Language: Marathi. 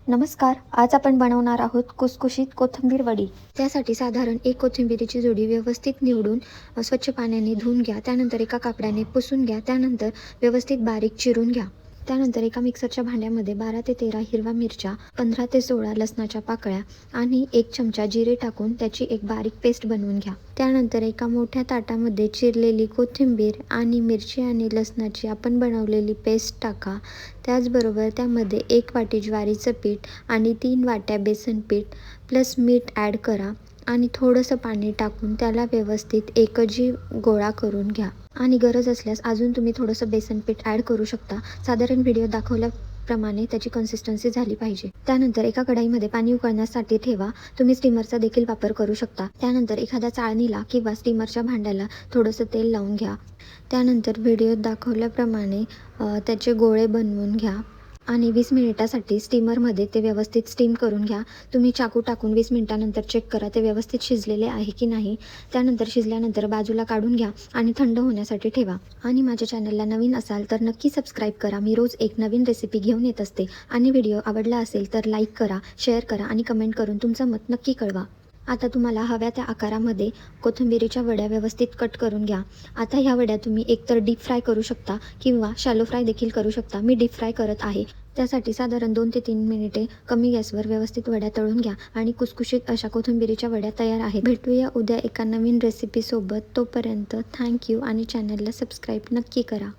नमस्कार. आज आपण बनवणार आहोत कुसकुशीत कोथिंबीर वडी. त्यासाठी साधारण एक कोथिंबीरीची जोडी व्यवस्थित निवडून स्वच्छ पाण्याने धुवून घ्या. त्यानंतर एका कापडाने पुसून घ्या. त्यानंतर व्यवस्थित बारीक चिरून घ्या. त्यानंतर एका मिक्सरच्या भांड्यामध्ये 12 ते 13 हिरव्या मिरच्या, 15 ते 16 लसणाच्या पाकळ्या आणि 1 चमचा जिरे टाकून त्याची एक बारीक पेस्ट बनवून घ्या. त्यानंतर एका मोठ्या ताटामध्ये चिरलेली कोथिंबीर आणि मिरची आणि लसणाची आपण बनवलेली पेस्ट टाका. त्याचबरोबर त्यामध्ये 1 वाटी ज्वारीचं पीठ आणि 3 वाट्या बेसन पीठ प्लस मीठ ॲड करा आणि थोडंसं पाणी टाकून त्याला व्यवस्थित एकजीव गोळा करून घ्या. आणि गरज असल्यास अजून तुम्ही थोडंसं बेसन पीठ ॲड करू शकता. साधारण व्हिडिओ दाखवल्याप्रमाणे त्याची कन्सिस्टन्सी झाली पाहिजे. त्यानंतर एका कढईमध्ये पाणी उकळण्यासाठी ठेवा. तुम्ही स्टीमरचा देखील वापर करू शकता. त्यानंतर एखाद्या चाळणीला किंवा स्टीमरच्या भांड्याला थोडंसं तेल लावून घ्या. त्यानंतर व्हिडिओत दाखवल्याप्रमाणे त्याचे गोळे बनवून घ्या आणि 20 मिनिटासाठी स्टीमरमध्ये ते व्यवस्थित स्टीम करून घ्या. तुम्ही चाकू टाकून 20 मिनिटानंतर चेक करा ते व्यवस्थित शिजलेले आहे की नाही. त्यानंतर शिजल्यानंतर बाजूला काढून घ्या आणि थंड होण्यासाठी ठेवा. आणि माझ्या चॅनलला नवीन असाल तर नक्की सबस्क्राईब करा. मी रोज एक नवीन रेसिपी घेऊन येत असते. आणि व्हिडिओ आवडला असेल तर लाईक करा, शेअर करा आणि कमेंट करून तुमचं मत नक्की कळवा. आता तुम्हाला हव्या त्या आकारामध्ये कोथिंबीरीच्या वड्या व्यवस्थित कट करून घ्या. आता ह्या वड्या तुम्ही एकतर डीप फ्राय करू शकता किंवा शॅलो फ्राय देखील करू शकता. मी डीप फ्राय करत आहे. त्यासाठी साधारण 2 ते 3 मिनिटे कमी गॅसवर व्यवस्थित वड्या तळून घ्या आणि कुसकुशीत अशा कोथिंबीरीच्या वड्या तयार आहेत. भेटूया उद्या एका नवीन रेसिपीसोबत. तोपर्यंत थँक्यू आणि चॅनलला सबस्क्राईब नक्की करा.